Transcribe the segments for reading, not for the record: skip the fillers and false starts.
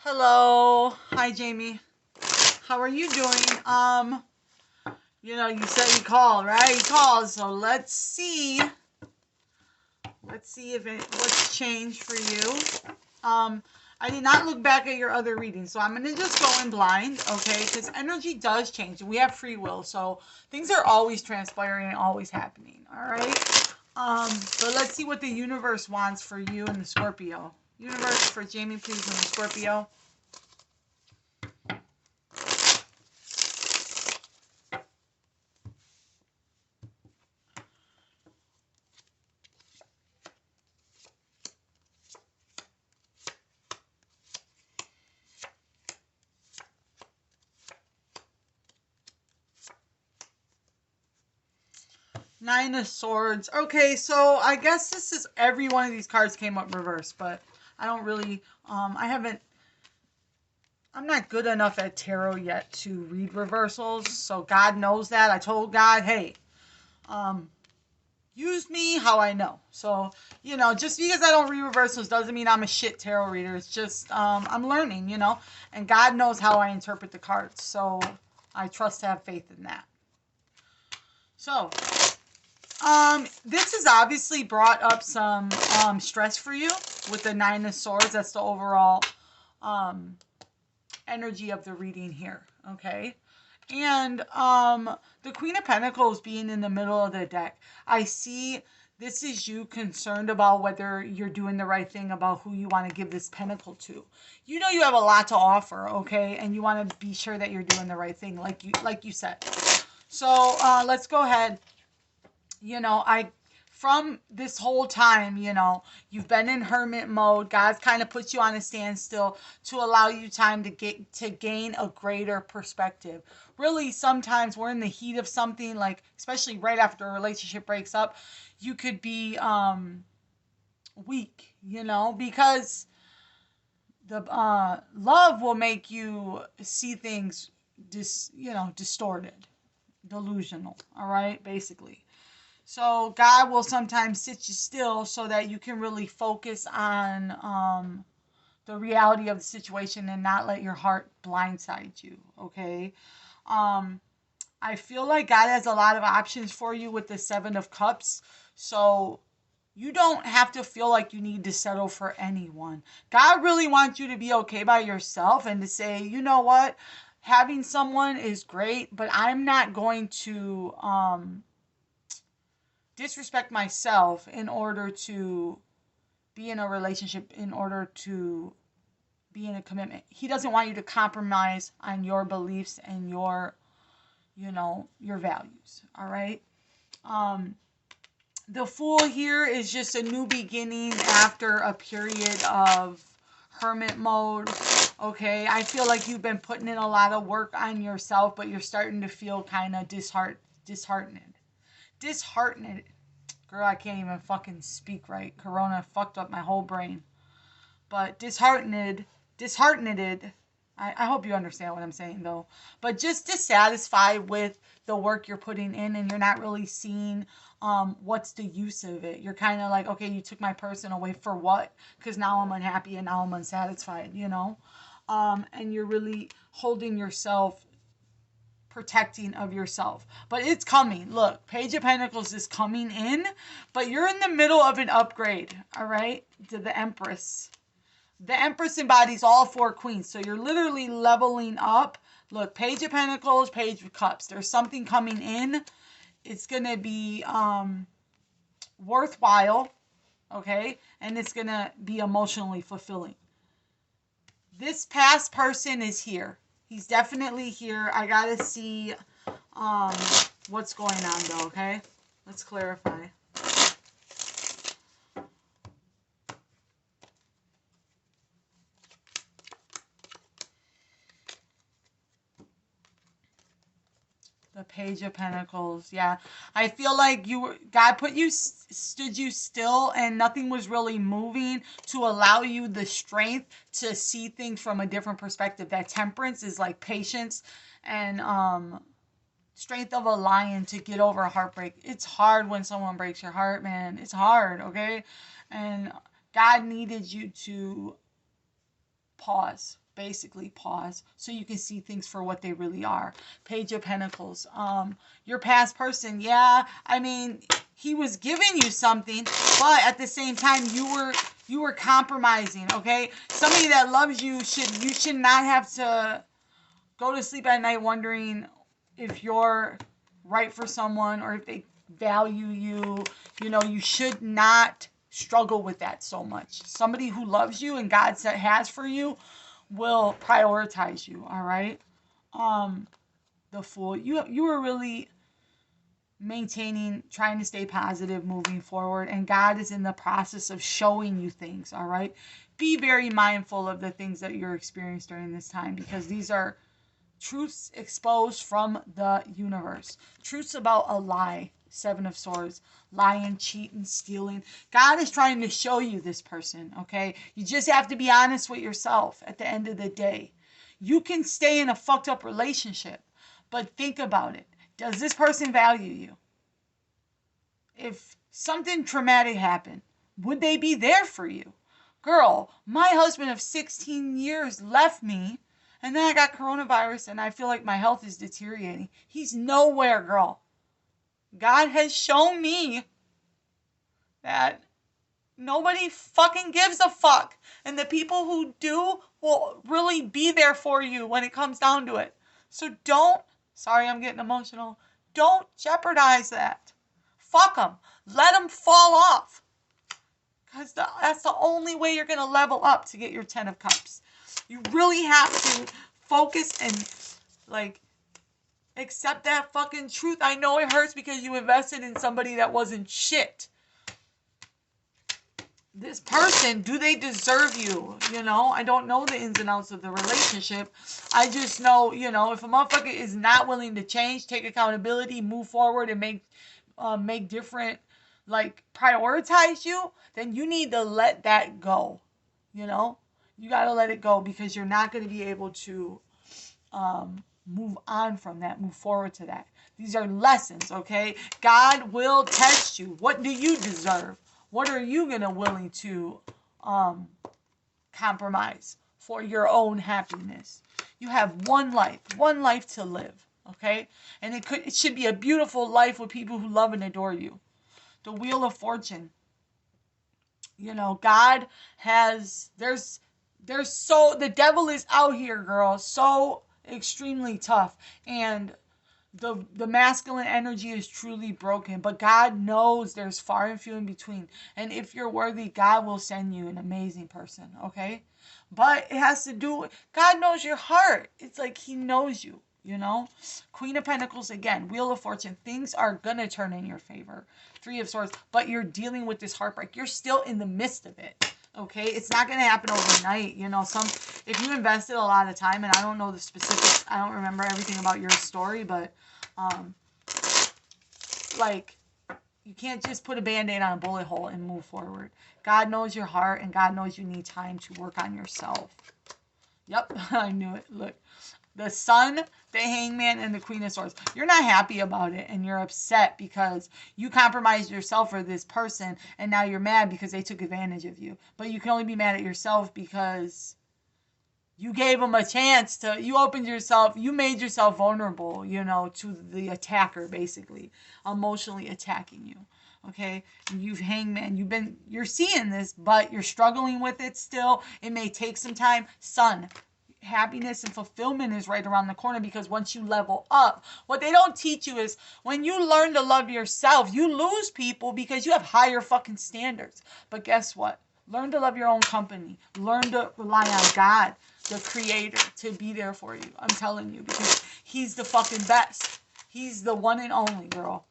Hello. Hi, Jamie. How are you doing? You said you called, right? You called, so let's see. Let's see what's changed for you. I did not look back at your other readings, so I'm going to just go in blind, okay? Because energy does change. We have free will, so things are always transpiring and always happening, all right? But let's see what the universe wants for you and the Scorpio. Universe for Jamie, please, and the Scorpio. Nine of Swords. Okay, so I guess this is every one of these cards came up reverse, but I don't really, I'm not good enough at tarot yet to read reversals, so God knows that. I told God, hey, use me how I know. So, just because I don't read reversals doesn't mean I'm a shit tarot reader. It's just, I'm learning, and God knows how I interpret the cards, so I trust to have faith in that. So, this has obviously brought up some stress for you with the Nine of Swords. That's the overall energy of the reading here, okay? And the Queen of Pentacles being in the middle of the deck, I see this is you concerned about whether you're doing the right thing about who you want to give this pentacle to. You know you have a lot to offer, okay? And you want to be sure that you're doing the right thing, like you said. So let's go ahead. From this whole time, you've been in hermit mode. God's kind of put you on a standstill to allow you time to gain a greater perspective. Really, sometimes we're in the heat of something, like especially right after a relationship breaks up, you could be weak, because the love will make you see things distorted, delusional, all right, basically. So God will sometimes sit you still so that you can really focus on the reality of the situation and not let your heart blindside you, okay? I feel like God has a lot of options for you with the Seven of Cups. So you don't have to feel like you need to settle for anyone. God really wants you to be okay by yourself and to say, you know what? Having someone is great, but I'm not going to disrespect myself in order to be in a relationship, in order to be in a commitment. He doesn't want you to compromise on your beliefs and your values. All right. The Fool here is just a new beginning after a period of hermit mode. Okay. I feel like you've been putting in a lot of work on yourself, but you're starting to feel kind of disheartened. Girl, I can't even fucking speak right. Corona fucked up my whole brain. But disheartened. I hope you understand what I'm saying, though. But just dissatisfied with the work you're putting in, and you're not really seeing what's the use of it. You're kind of like, okay, you took my person away for what? Because now I'm unhappy and now I'm unsatisfied, and you're really holding yourself, protecting of yourself. But it's coming. Look, Page of Pentacles is coming in, but you're in the middle of an upgrade, all right, to the Empress. The Empress embodies all four queens, so you're literally leveling up. Look, Page of Pentacles, Page of Cups. There's something coming in. It's going to be worthwhile, okay, and it's going to be emotionally fulfilling. This past person is here. He's definitely here. I got to see what's going on, though, okay? Let's clarify. The Page of Pentacles, yeah. I feel like God stood you still, and nothing was really moving to allow you the strength to see things from a different perspective. That Temperance is like patience and strength of a lion to get over a heartbreak. It's hard when someone breaks your heart, man. It's hard, okay? And God needed you to pause basically pause so you can see things for what they really are. Page of Pentacles. Your past person, yeah, I mean, he was giving you something, but at the same time you were compromising, okay? Somebody that loves you should not have to go to sleep at night wondering if you're right for someone or if they value you. You know, you should not struggle with that so much. Somebody who loves you and God has for you will prioritize you, all right? The Fool. You were really maintaining, trying to stay positive, moving forward, and God is in the process of showing you things, all right? Be very mindful of the things that you're experiencing during this time, because these are truths exposed from the universe. Truths about a lie. Seven of Swords. Lying, cheating, stealing. God is trying to show you this person, okay? You just have to be honest with yourself at the end of the day. You can stay in a fucked up relationship, but think about it. Does this person value you? If something traumatic happened, would they be there for you? Girl, my husband of 16 years left me, and then I got coronavirus and I feel like my health is deteriorating. He's nowhere, girl. God has shown me that nobody fucking gives a fuck. And the people who do will really be there for you when it comes down to it. So don't, sorry I'm getting emotional, don't jeopardize that. Fuck them. Let them fall off. Because that's the only way you're going to level up to get your 10 of Cups. You really have to focus and, like, accept that fucking truth. I know it hurts because you invested in somebody that wasn't shit. This person, do they deserve you? You know, I don't know the ins and outs of the relationship. I just know, you know, if a motherfucker is not willing to change, take accountability, move forward, and make different, like, prioritize you, then you need to let that go. You know, you got to let it go, because you're not going to be able to move on from that, move forward to that. These are lessons, okay? God will test you. What do you deserve? What are you gonna willing to compromise for your own happiness? You have one life to live, okay? And it should be a beautiful life with people who love and adore you. The Wheel of Fortune. You know, God has, the devil is out here, girl, so extremely tough, and the masculine energy is truly broken, but God knows there's far and few in between, and if you're worthy, God will send you an amazing person, okay? But it has to do with, God knows your heart. It's like he knows you, you know? Queen of Pentacles again, Wheel of Fortune. Things are gonna turn in your favor. Three of Swords, but you're dealing with this heartbreak. You're still in the midst of it. Okay, it's not going to happen overnight. You know, if you invested a lot of time, and I don't know the specifics, I don't remember everything about your story, but like, you can't just put a band-aid on a bullet hole and move forward. God knows your heart, and God knows you need time to work on yourself. Yep, I knew it. Look, the Sun, the Hangman, and the Queen of Swords. You're not happy about it, and you're upset because you compromised yourself for this person, and now you're mad because they took advantage of you. But you can only be mad at yourself because you gave them a chance to, you opened yourself, you made yourself vulnerable, you know, to the attacker, basically, emotionally attacking you. Okay, you've Hangman, you're seeing this, but you're struggling with it still. It may take some time. Sun, happiness and fulfillment is right around the corner, because once you level up, what they don't teach you is when you learn to love yourself, you lose people because you have higher fucking standards. But guess what? Learn to love your own company. Learn to rely on God, the creator, to be there for you. I'm telling you, because he's the fucking best. He's the one and only, girl.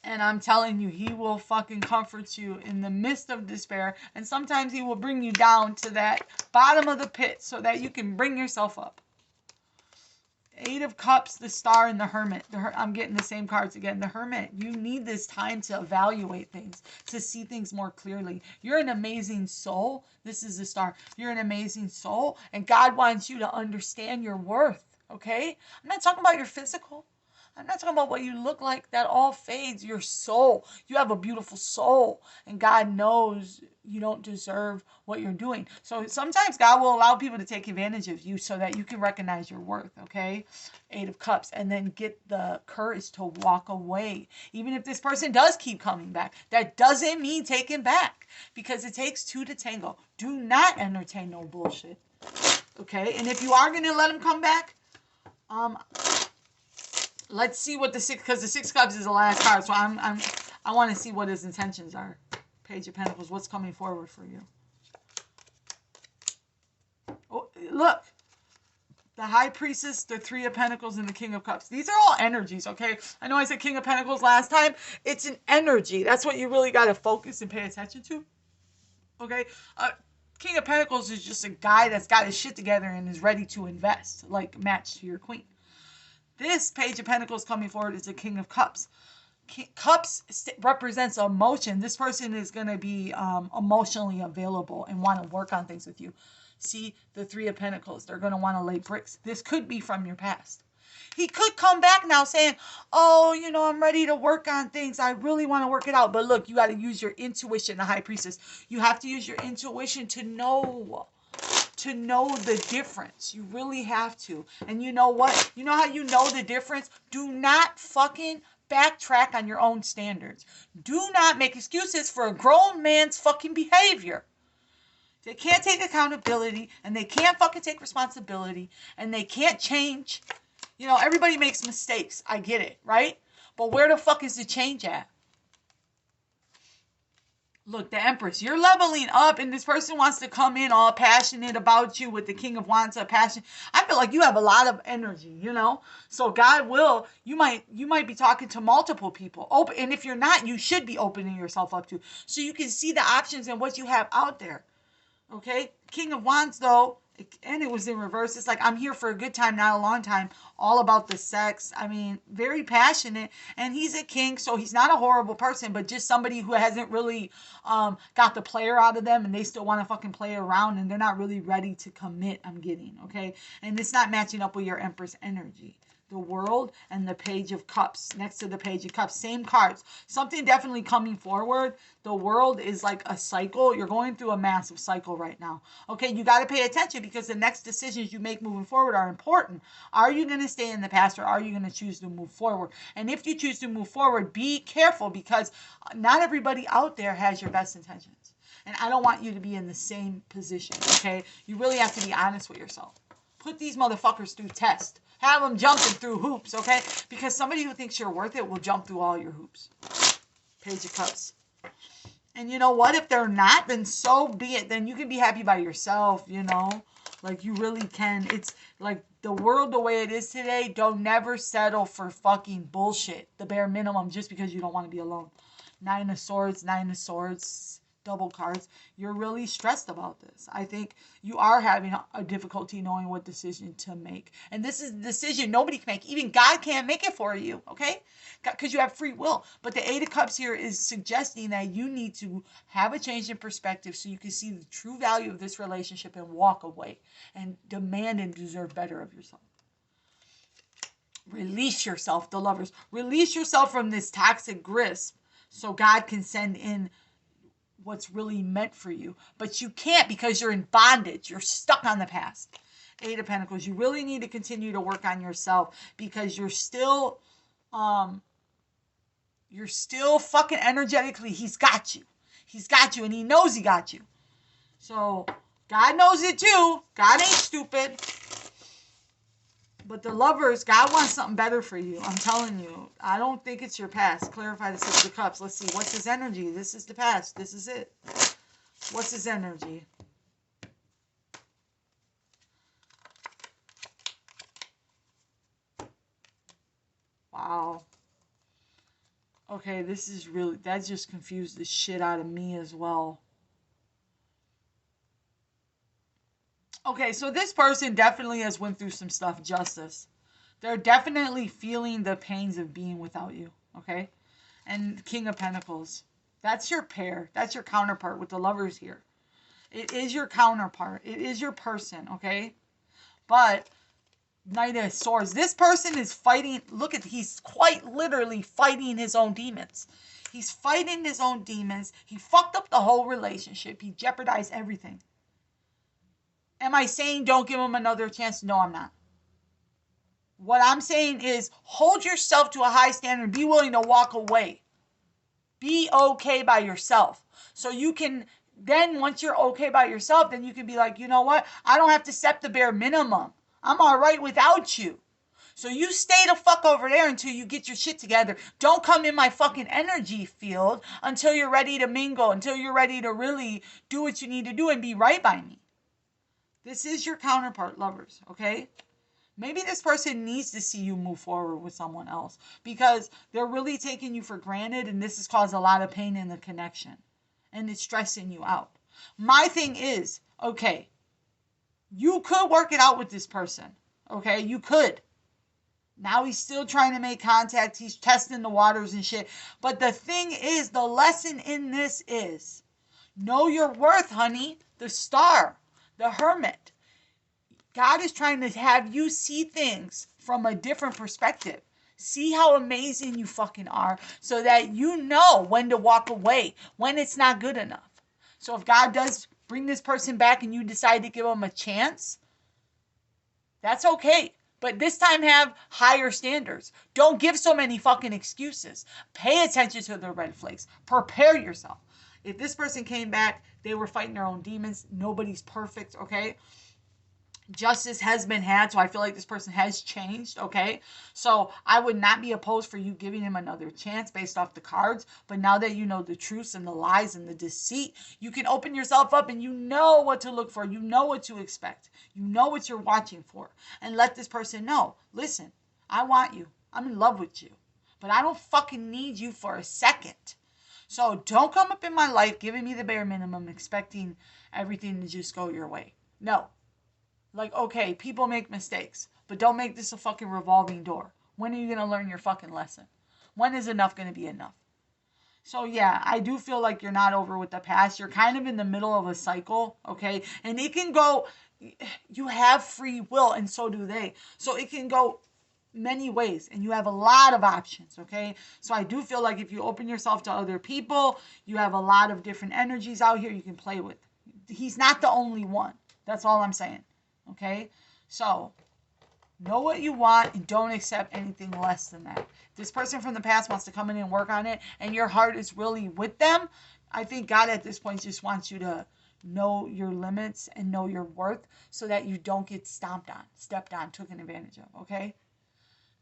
And I'm telling you, he will fucking comfort you in the midst of despair. And sometimes he will bring you down to that bottom of the pit so that you can bring yourself up. Eight of Cups, the Star, and the Hermit. I'm getting the same cards again. The Hermit. You need this time to evaluate things, to see things more clearly. You're an amazing soul. This is the Star. You're an amazing soul. And God wants you to understand your worth. Okay? I'm not talking about your physical. I'm not talking about what you look like. That all fades. Your soul. You have a beautiful soul. And God knows you don't deserve what you're doing. So sometimes God will allow people to take advantage of you so that you can recognize your worth, okay? 8 of Cups. And then get the courage to walk away. Even if this person does keep coming back. That doesn't mean taking back. Because it takes 2 to tango. Do not entertain no bullshit. Okay? And if you are going to let them come back, let's see what the 6, because the 6 Cups is the last card. So I want to see what his intentions are. Page of Pentacles, what's coming forward for you? Oh, look. The High Priestess, the 3 of Pentacles, and the King of Cups. These are all energies, okay? I know I said King of Pentacles last time. It's an energy. That's what you really got to focus and pay attention to. Okay? King of Pentacles is just a guy that's got his shit together and is ready to invest, like matched to your queen. This Page of Pentacles coming forward is the King of Cups. Cups represents emotion. This person is going to be emotionally available and want to work on things with you. See, the 3 of Pentacles. They're going to want to lay bricks. This could be from your past. He could come back now saying, oh, you know, I'm ready to work on things. I really want to work it out. But look, you got to use your intuition, the High Priestess. You have to use your intuition to know the difference. You really have to. And you know what? You know how you know the difference? Do not fucking backtrack on your own standards. Do not make excuses for a grown man's fucking behavior. They can't take accountability, and they can't fucking take responsibility, and they can't change. You know, everybody makes mistakes. I get it, right? But where the fuck is the change at? Look, the Empress, you're leveling up, and this person wants to come in all passionate about you with the King of Wands of passion. I feel like you have a lot of energy, you know? So God will, you might be talking to multiple people. Open, and if you're not, you should be opening yourself up to. So you can see the options and what you have out there. Okay? King of Wands, though, and it was in reverse. It's like, I'm here for a good time, not a long time. All about the sex. I mean, very passionate. And he's a king, so he's not a horrible person, but just somebody who hasn't really got the player out of them, and they still want to fucking play around, and they're not really ready to commit, I'm getting, okay? And it's not matching up with your Empress energy. The World and the Page of Cups. Next to the Page of Cups. Same cards. Something definitely coming forward. The World is like a cycle. You're going through a massive cycle right now. Okay, you got to pay attention because the next decisions you make moving forward are important. Are you going to stay in the past, or are you going to choose to move forward? And if you choose to move forward, be careful, because not everybody out there has your best intentions. And I don't want you to be in the same position, okay? You really have to be honest with yourself. Put these motherfuckers through test. Have them jumping through hoops, okay? Because somebody who thinks you're worth it will jump through all your hoops. Page of Cups. And you know what? If they're not, then so be it. Then you can be happy by yourself, you know? Like, you really can. It's like the world the way it is today. Don't never settle for fucking bullshit. The bare minimum, just because you don't want to be alone. 9 of Swords, 9 of Swords. Double cards. You're really stressed about this. I think you are having a difficulty knowing what decision to make. And this is a decision nobody can make. Even God can't make it for you, okay? Because you have free will. But the 8 of Cups here is suggesting that you need to have a change in perspective so you can see the true value of this relationship and walk away and demand and deserve better of yourself. Release yourself, the lovers. Release yourself from this toxic grasp so God can send in what's really meant for you. But you can't, because you're in bondage. You're stuck on the past. 8 of Pentacles. You really need to continue to work on yourself, because you're still fucking energetically, he's got you. He's got you, and he knows he got you. So God knows it too. God ain't stupid. But the lovers, God wants something better for you. I'm telling you. I don't think it's your past. Clarify the 6 of Cups. Let's see. What's his energy? This is the past. This is it. What's his energy? Wow. Okay, this is really... That just confused the shit out of me as well. Okay, so this person definitely has went through some stuff. Justice. They're definitely feeling the pains of being without you, okay? And King of Pentacles. That's your pair. That's your counterpart with the lovers here. It is your counterpart. It is your person, okay? But Knight of Swords. This person is fighting. Look at, he's quite literally fighting his own demons. He's fighting his own demons. He fucked up the whole relationship. He jeopardized everything. Am I saying don't give him another chance? No, I'm not. What I'm saying is hold yourself to a high standard. Be willing to walk away. Be okay by yourself. So you can, then once you're okay by yourself, then you can be like, you know what? I don't have to accept the bare minimum. I'm all right without you. So you stay the fuck over there until you get your shit together. Don't come in my fucking energy field until you're ready to mingle, until you're ready to really do what you need to do and be right by me. This is your counterpart, lovers, okay? Maybe this person needs to see you move forward with someone else because they're really taking you for granted, and this has caused a lot of pain in the connection and it's stressing you out. My thing is, okay, you could work it out with this person, okay? You could. Now he's still trying to make contact. He's testing the waters and shit. But the thing is, the lesson in this is, know your worth, honey. The star, the hermit. God is trying to have you see things from a different perspective. See how amazing you fucking are so that you know when to walk away, when it's not good enough. So if God does bring this person back and you decide to give them a chance, that's okay. But this time have higher standards. Don't give so many fucking excuses. Pay attention to the red flags. Prepare yourself. If this person came back, they were fighting their own demons. Nobody's perfect, okay? Justice has been had, so I feel like this person has changed, okay? So I would not be opposed for you giving him another chance based off the cards, but now that you know the truths and the lies and the deceit, you can open yourself up and you know what to look for. You know what to expect. You know what you're watching for. And let this person know, listen, I want you. I'm in love with you. But I don't fucking need you for a second. So don't come up in my life giving me the bare minimum, expecting everything to just go your way. No. Like, okay, people make mistakes, but don't make this a fucking revolving door. When are you going to learn your fucking lesson? When is enough going to be enough? So, yeah, I do feel like you're not over with the past. You're kind of in the middle of a cycle, okay? And it can go, you have free will, and so do they. So it can go many ways, and you have a lot of options, okay? So I do feel like if you open yourself to other people, you have a lot of different energies out here you can play with. He's not the only one. That's all I'm saying. Okay, so know what you want and don't accept anything less than that. If this person from the past wants to come in and work on it and your heart is really with them, I think God at this point just wants you to know your limits and know your worth so that you don't get stomped on, stepped on, taken advantage of, okay?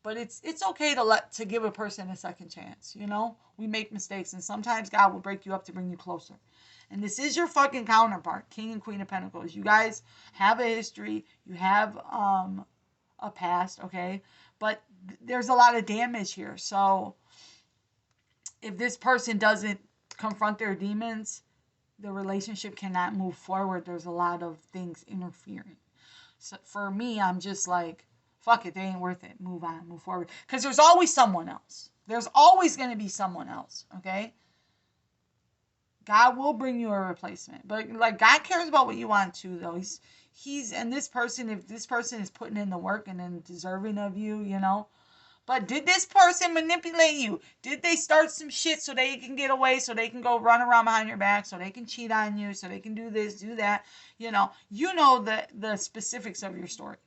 But it's okay to give a person a second chance, you know? We make mistakes, and sometimes God will break you up to bring you closer. And this is your fucking counterpart, King and Queen of Pentacles. You guys have a history. You have a past, okay? But there's a lot of damage here. So if this person doesn't confront their demons, the relationship cannot move forward. There's a lot of things interfering. So for me, I'm just like, fuck it, they ain't worth it. Move on, move forward. Because there's always someone else. There's always going to be someone else, okay? God will bring you a replacement. But like, God cares about what you want to, though. And this person, if this person is putting in the work and then deserving of you, you know. But did this person manipulate you? Did they start some shit so they can get away, so they can go run around behind your back, so they can cheat on you, so they can do this, do that? You know the specifics of your story.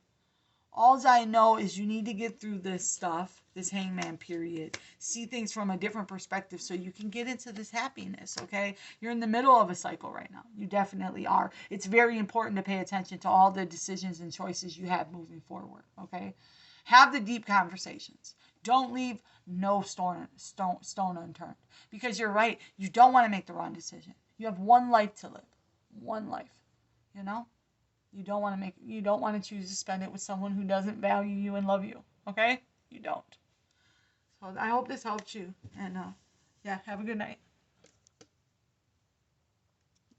All I know is you need to get through this stuff, this hangman period. See things from a different perspective so you can get into this happiness, okay? You're in the middle of a cycle right now. You definitely are. It's very important to pay attention to all the decisions and choices you have moving forward, okay? Have the deep conversations. Don't leave no stone unturned. Because you're right. You don't want to make the wrong decision. You have one life to live. One life, you know? You don't want to choose to spend it with someone who doesn't value you and love you. Okay? You don't. So I hope this helped you. And yeah, have a good night.